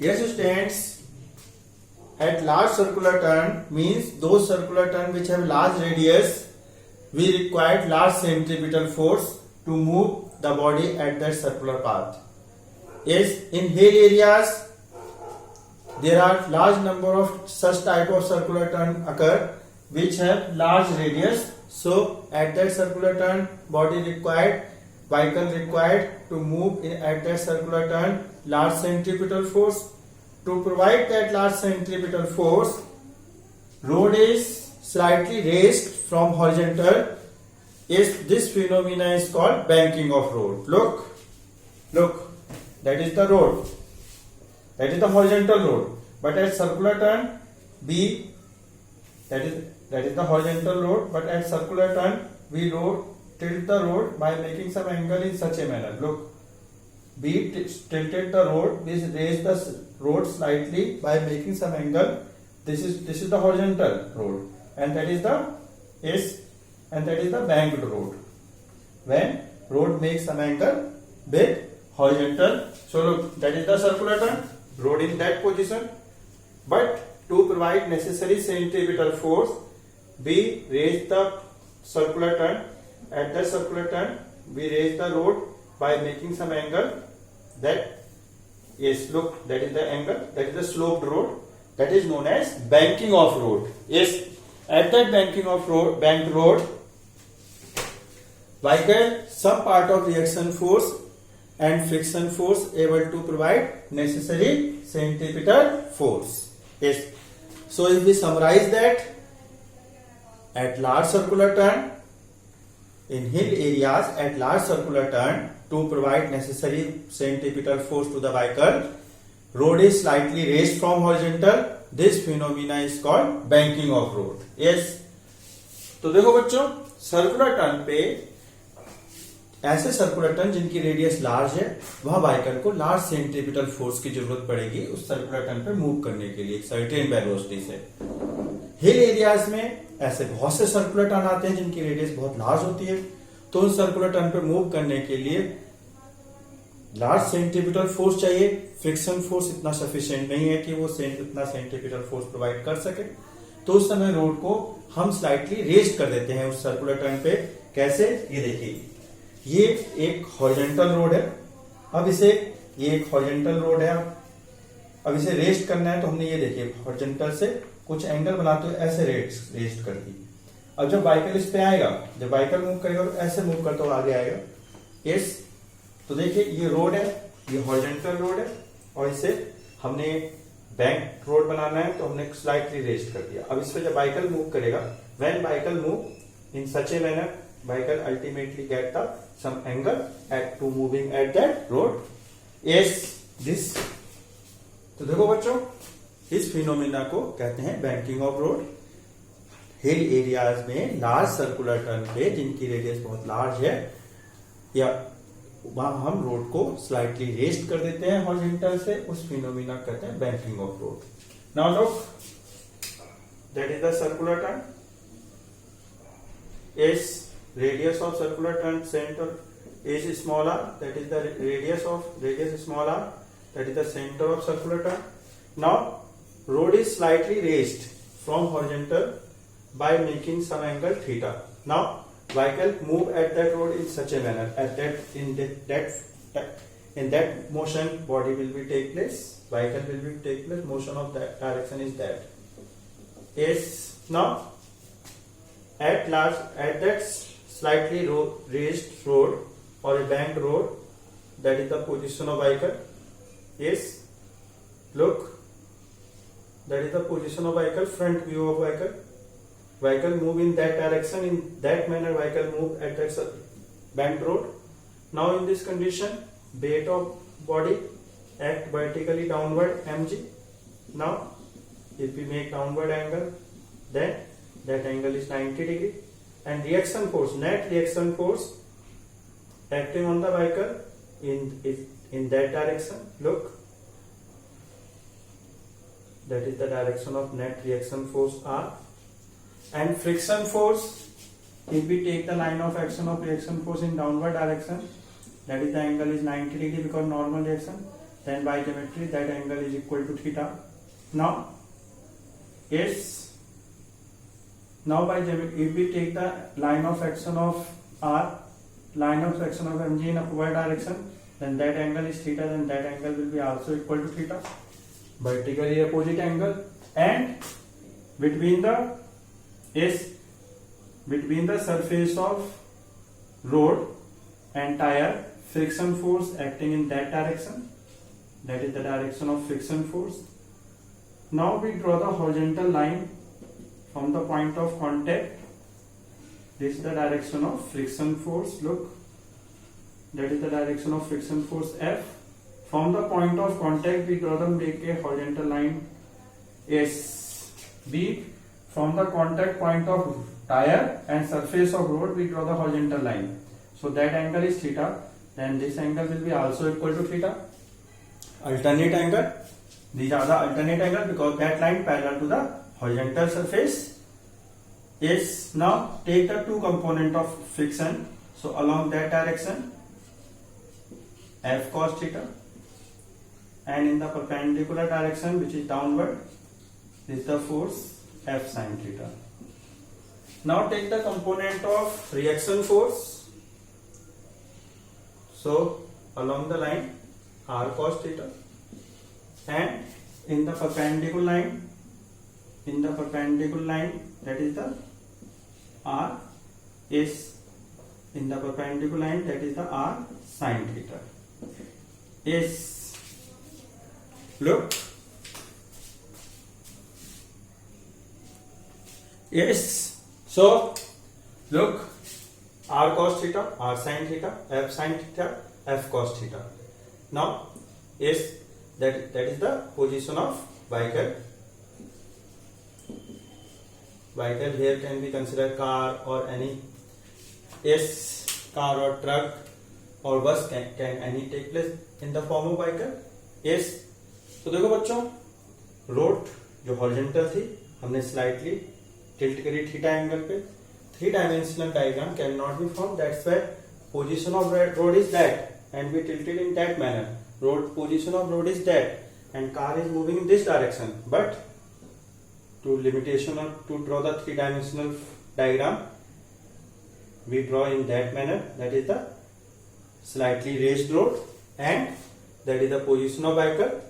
Yes, students. At large circular turn means those circular turn which have large radius. We require large centripetal force to move the body at that circular path. Yes, in hill areas there are large number of such type of circular turn occur which have large radius. So at that circular turn, vehicle required to move at that circular turn large centripetal force. To provide that large centripetal force, road is slightly raised from horizontal. This phenomena is called banking of road. Look, that is the road. That is the horizontal road. But at circular turn, B, that is the horizontal road. But at circular turn, we tilt the road by making some angle in such a manner. Look, B tilted the road. We raised the road slightly by making some angle. This is the horizontal road, and that is the banked road. When road makes some angle with horizontal, so look, that is the circular turn. Road in that position. But to provide necessary centripetal force, we raise the circular turn. At the circular turn, we raise the road by making some angle. That is the angle. That is the sloped road. That is known as banking of road. Yes, at that banked road, vehicle some part of reaction force and friction force able to provide necessary centripetal force. Yes. So if we summarize that, at large circular turn, in hill areas at large circular turn, to provide necessary centripetal force to the vehicle, road is slightly raised from horizontal. This phenomena is called banking of road. Yes. तो देखो बच्चों, circular turn पे ऐसे circular turn जिनकी radius large है, वहां vehicle को large centripetal force की जरूरत पड़ेगी उस सर्कुलर टर्न पे मूव करने के लिए सर्टेन वेलोसिटी से। हिल एरियाज में ऐसे बहुत से सर्कुलर टर्न आते हैं जिनकी रेडियस बहुत लार्ज होती है, तो उस सर्कुलर टर्न पे मूव करने के लिए लार्ज सेंट्रीपिटल फोर्स चाहिए। फ्रिक्शन फोर्स इतना सफिशिएंट नहीं है कि वो इतना सेंट्रीपिटल फोर्स प्रोवाइड कर सके, तो उस समय रोड को हम स्लाइटली रेज कर देते हैं उस सर्कुलर टर्न पे। कैसे? ये देखिए, ये एक हॉरिजॉन्टल रोड है। अब ये एक हॉरिजॉन्टल रोड है। अब इसे रेस्ट करना है, तो हमने ये देखिए हॉरिजॉन्टल से कुछ एंगल बनाते हुए ऐसे रेस्ट कर दी। अब जब व्हीकल इस पे आएगा, जब व्हीकल मूव करेगा तो ऐसे मूव करता हुआ आगे आएगा। यस, तो देखिए ये रोड है, ये हॉरिजॉन्टल रोड है, और इसे हमने बैंक रोड बनाना है तो हमने स्लाइटली रेस्ट कर दिया। अब इस पे जब व्हीकल मूव करेगा, when vehicle move in such a manner, vehicle ultimately get the some angle at to moving at that road. Yes, this. तो देखो बच्चों, इस फिनोमिना को कहते हैं banking of road. Hill areas में लार्ज सर्कुलर टर्न पे जिनकी रेडियस बहुत लार्ज है, या वहां हम रोड को स्लाइटली रेस्ट कर देते हैं हॉरिजॉन्टल से, उस फिनोमिना कहते हैं banking of road. Now look, that is the circular turn. इस radius of circular turn center is smaller, that is the radius smaller, that is the center of circular turn. Now road is slightly raised from horizontal by making some angle theta. Now vehicle move at that road in such a manner, in that motion body will be take place, vehicle will be take place, motion of that direction is that. Yes, now at that slightly raised road or a banked road, that is the position of vehicle. Yes, look, that is the position of vehicle, front view of vehicle. Vehicle move in that direction, in that manner vehicle move at that banked road. Now in this condition, weight of body act vertically downward mg. Now if we make downward angle, then that angle is 90 degree. And reaction force, net reaction force acting on the vehicle in that direction. Look, that is the direction of net reaction force R. And friction force, if we take the line of action of reaction force in downward direction, that is the angle is 90 degree because normal reaction. then by geometry that angle is equal to theta. Now by geometry, if we take the line of action of R, line of action of mg in upward direction, then that angle is theta, then that angle will be also equal to theta, vertically opposite angle. And between the surface of road and tire, friction force acting in that direction, that is the direction of friction force. Now we draw the horizontal line from the point of contact. This is the direction of friction force, look, that is the direction of friction force F. From the point of contact we draw make a horizontal line SB. From the contact point of tire and surface of road we draw the horizontal line, so that angle is theta, then this angle will be also equal to theta. Alternate angle, these are the alternate angle because that line parallel to the horizontal surface. Yes, now take the two component of friction, so along that direction F cos theta, and in the perpendicular direction which is downward, this is the force F sin theta. Now take the component of reaction force, so along the line R cos theta, and in the perpendicular line that is the R is in the perpendicular line, that is the R sin theta. Is look, yes, so look, R cos theta, R sin theta, F sin theta, F cos theta. Now yes, that is the position of vehicle. Vehicle here can be considered car or any car or truck or bus, can any take place in the form of vehicle. yes, तो देखो बच्चों, road जो horizontal थी हमने slightly tilt करी theta angle पे. 3 dimensional diagram cannot be formed, that's why position of road is that and we tilted in that manner. Position of road is that and car is moving in this direction, but to limitation or to draw the 3 dimensional diagram we draw in that manner, that is the slightly raised road and that is the position of vehicle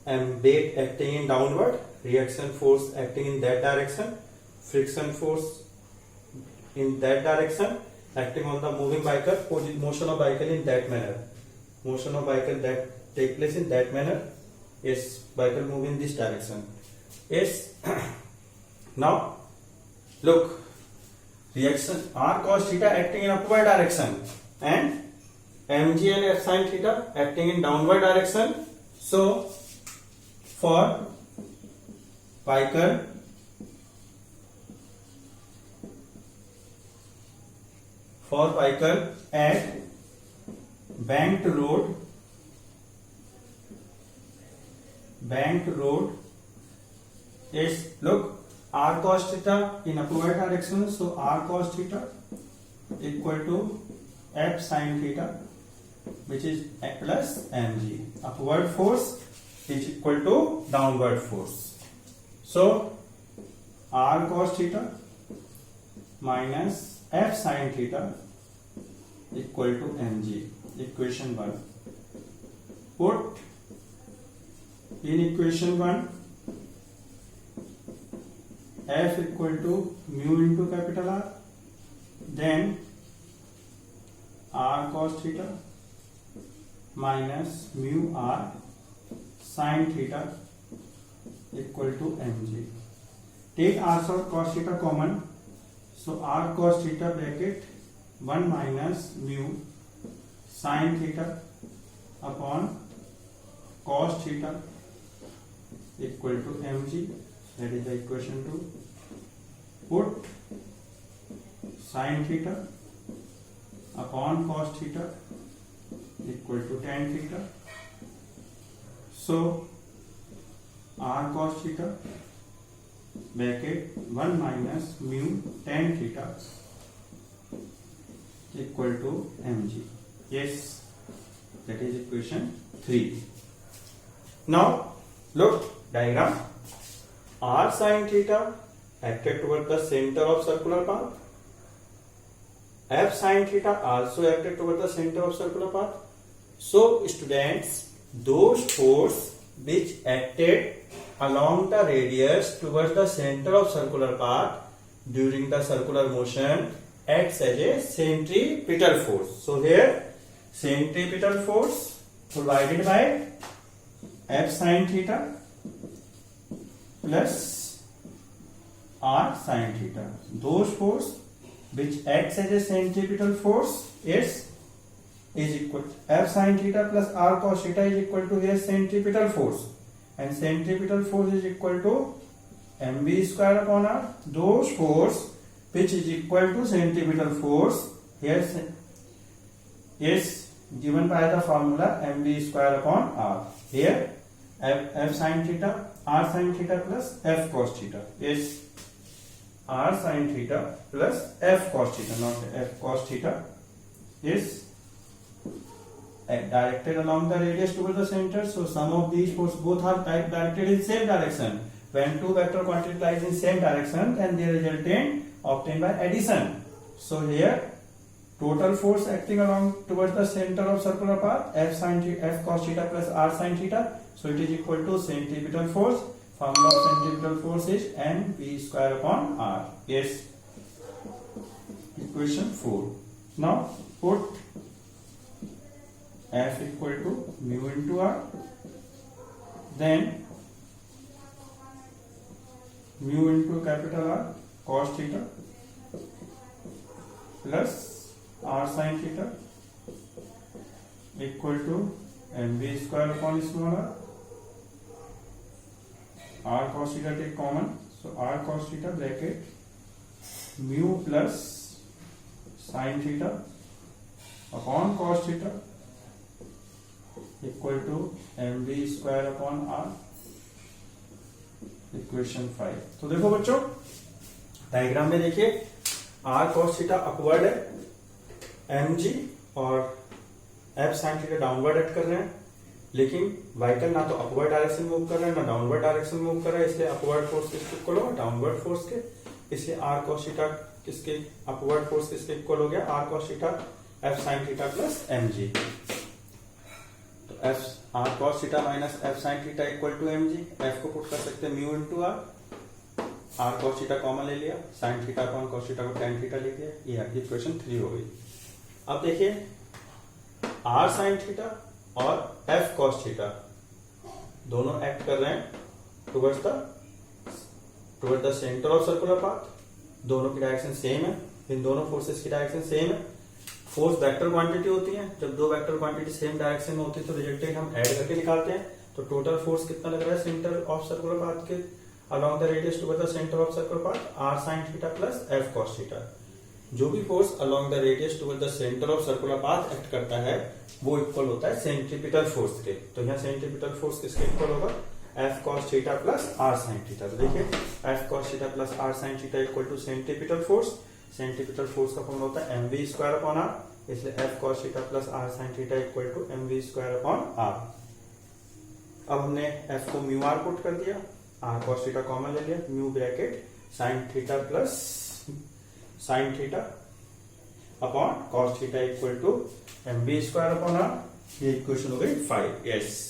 and weight acting in downward, reaction force acting in that direction, friction force in that direction acting on the moving vehicle, motion of vehicle in that manner, motion of vehicle that take place in that manner. Yes, vehicle move in this direction. Yes. Now look, reaction R cos theta acting in upward direction and mg and F sin theta acting in downward direction. So for vehicle at banked road is, look, R cos theta in upward direction, so R cos theta equal to F sin theta, which is plus mg. Upward force is equal to downward force, so R cos theta minus F sin theta equal to mg. Equation 1. Put in equation 1 F equal to mu into capital R, then R cos theta minus mu R sin theta equal to mg. Take R cos theta common, so R cos theta bracket 1 minus mu sin theta upon cos theta equal to mg, that is the equation 2. Put sin theta upon cos theta equal to tan theta, so R cos theta bracket 1 minus mu tan theta equal to mg. Yes, that is equation 3. Now look diagram. R sin theta acted toward the center of circular path. F sin theta also acted toward the center of circular path. So students, those force which acted along the radius towards the center of circular path during the circular motion acts as a centripetal force. So here centripetal force provided by F sin theta plus R sin theta. Those force which acts as a centripetal force is equal to F sin theta plus R cos theta is equal to here centripetal force, and centripetal force is equal to mv square upon R. Those force which is equal to centripetal force here is given by the formula mv square upon R. Here F sin theta, R sin theta plus F cos theta is R sin theta plus F cos theta, not F cos theta, is directed along the radius towards the center. So sum of these forces both are directed in same direction. When two vector quantities lies in same direction, then they result in obtained by addition. So here total force acting along towards the center of circular path F cos theta plus R sin theta. So it is equal to centripetal force. Formula of centripetal force is mv square upon R. Yes. Equation 4. Now put F equal to mu into R, then mu into capital R cos theta plus R sin theta equal to mv square upon small r cos theta take common, so R cos theta bracket mu plus sin theta upon cos theta equal to mv square upon R. Equation 5. तो देखो बच्चों diagram में देखिए R cos theta upward है, mg और F sin theta downward act कर रहे हैं, लेकिन व्हीकल ना तो अपवर्ड डायरेक्शन मूव कर रहा है ना डाउनवर्ड डायरेक्शन मूव कर रहा है, इसलिए अपवर्ड फोर्स किसके इक्वल होगा, डाउनवर्ड फोर्स के. इसलिए R cos थीटा किसके अपवर्ड फोर्स किसके इक्वल हो गया, R cos theta F sin theta plus mg. F R cos theta minus F sin theta equal to mg. F को put कर सकते हैं mu into R. R cos theta common ले लिया, sin theta upon cos theta को tan theta ले लिया. ये आपकी इक्वेशन 3 हो गई. अब देखिए R sin थीटा और F cos थीटा दोनों एक्ट कर रहे हैं towards the centre of circular path. दोनों की डायरेक्शन सेम है, इन दोनों फोर्सेस की डायरेक्शन सेम है. फोर्स वेक्टर क्वांटिटी होती है, जब दो वेक्टर क्वांटिटी सेम डायरेक्शन में होती है तो रिजल्टेंट हम ऐड करके निकालते हैं. तो टोटल फोर्स कितना लग रहा है सेंटर ऑफ सर्कुलर पाथ के along the radius toward the centre of circular path, R sin theta plus F cos theta. जो भी force along the radius toward the centre of circular path act करता है वो equal होता है centripetal force के. तो यहाँ सेंट्रीपिटल फोर्स किसके इक्वल होगा, F cos theta plus R sin theta. तो देखिए F cos theta plus R sin theta equal to centripetal force. Centripetal force का फॉर्मूला होता है mv स्क्वायर अपॉन R, इसलिए F cos theta plus R sin theta equal to mv square upon R. अब हमने F को mu R put कर दिया, R cos theta common ले लिया, mu bracket sin theta plus sin theta upon cos theta equal to mv square upon R. ये equation हो गई 5. यस.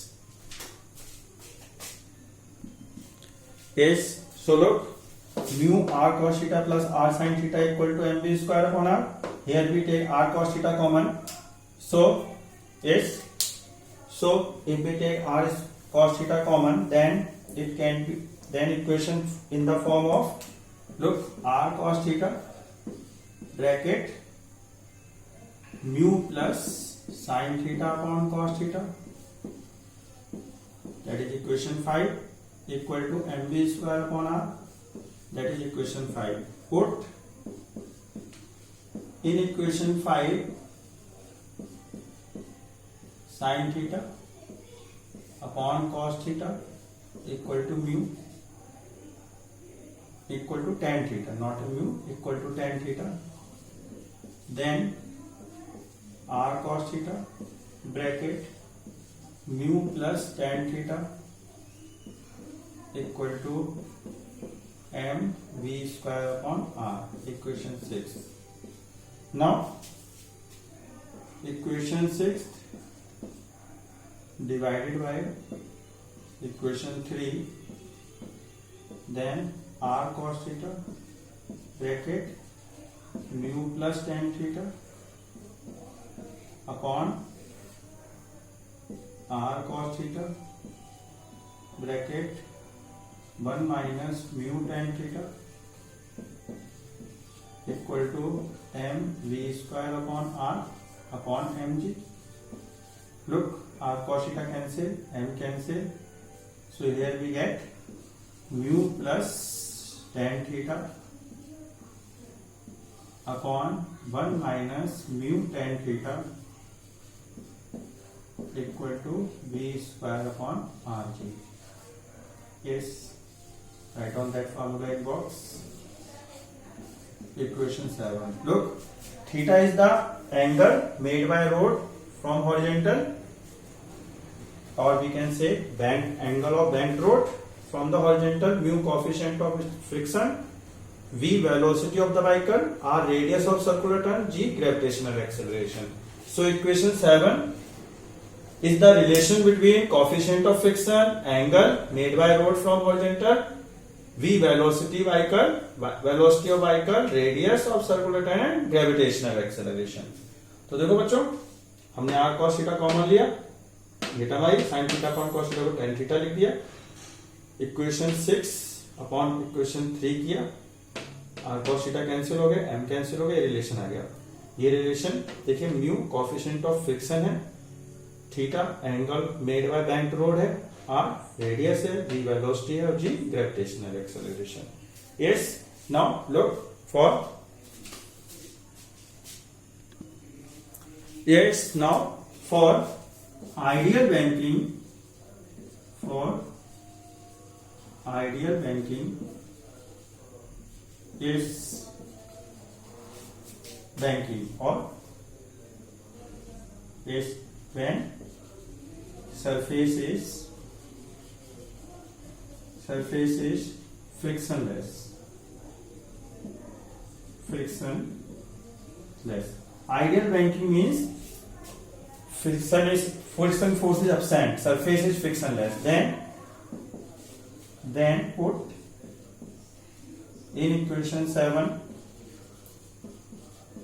सो लोग mu R cos theta plus R sin theta equal to mv square upon R. Here we take R cos theta common. So yes. So if we take R cos theta common, then it can be equation in the form of, look, R cos theta bracket mu plus sin theta upon cos theta, that is equation 5, equal to mv square upon R. That is equation 5. Put in equation 5 sin theta upon cos theta equal to mu equal to tan theta, not mu, equal to tan theta. Then R cos theta bracket mu plus tan theta equal to mv square upon r. Equation 6. Now equation 6 divided by equation 3, then r cos theta bracket mu plus tan theta upon r cos theta bracket 1 minus mu tan theta equal to mv square upon r upon mg. Look, r cos theta cancel, m cancel, so here we get mu plus tan theta upon 1 minus mu tan theta equal to v square upon rg. Yes, write on that formula in box. Equation 7. Look, theta is the angle made by rod from horizontal, or we can say angle of bent rod from the horizontal, mu coefficient of friction, v velocity of the vehicle, r radius of circular turn, g gravitational acceleration. So equation 7 is the relation between coefficient of friction, angle made by rod from horizontal, v velocity of vehicle, radius of circular turn and gravitational acceleration. तो देखो बच्चों, हमने r cos theta common लिया, theta by sin theta upon cos theta को tan theta लिख दिया, equation 6 upon equation 3 किया, r cos theta cancel हो गया, m कैंसिल हो गया, रिलेशन आ गया. ये रिलेशन देखिए, म्यू कोएफिशिएंट ऑफ फ्रिक्शन है, theta angle made by bent road है, r रेडियस है, v वेलोसिटी है और g gravitational acceleration. Yes, now look for ideal banking is banking or is when surface is frictionless. Ideal banking means friction force is absent, surface is frictionless. Then put in equation 7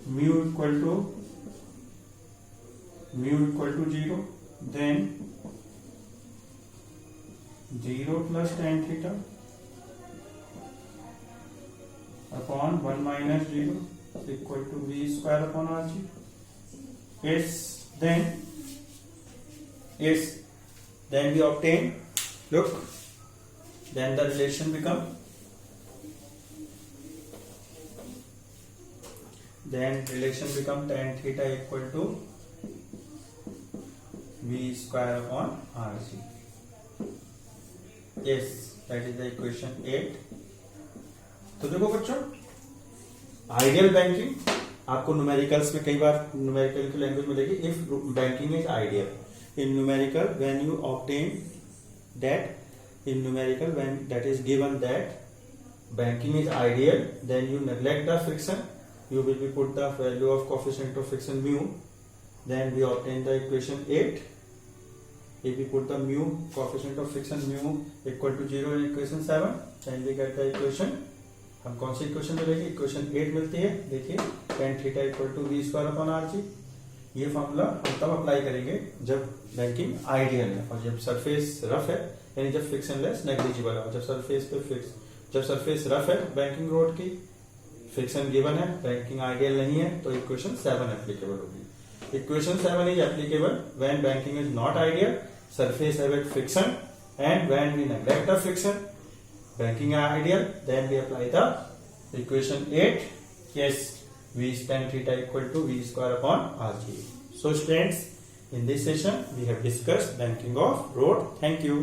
mu equal to 0, then 0 plus tan theta upon 1 minus 0 equal to v square upon rg. Then we obtain, look, then the relation become, tan theta equal to v square upon rg. Yes, that is the equation 8. तो देखो बच्चों, ideal banking आपको numericals में कई बार numerical की language मिलेगी. If banking is ideal in numerical, when you obtain that in numerical, when that is given that banking is ideal, then you neglect the friction, you will be put the value of coefficient of friction mu, then we obtain the equation 8. If we put the mu coefficient of friction mu equal to 0 in equation 7, then we get the equation. हम कौन सी equation मिलेगी? Equation 8 मिलती है. देखिए, tan theta equal to v square upon rg. ये formula हम तब apply करेंगे जब बैंकिंग आइडियल है, और जब सरफेस रफ है, यानी जब फ्रिक्शनलेस नेग्लिजिबल है. जब सरफेस रफ है बैंकिंग रोड की, फ्रिक्शन गिवन है, बैंकिंग आइडियल नहीं है, तो इक्वेशन 7 एप्लीकेबल होगी. Equation 7 is applicable when banking is not ideal, surface have friction, and when we neglect the friction, banking ideal, then we apply the equation 8. Yes, v tan theta equal to v square upon rg. So students, in this session we have discussed banking of road. Thank you.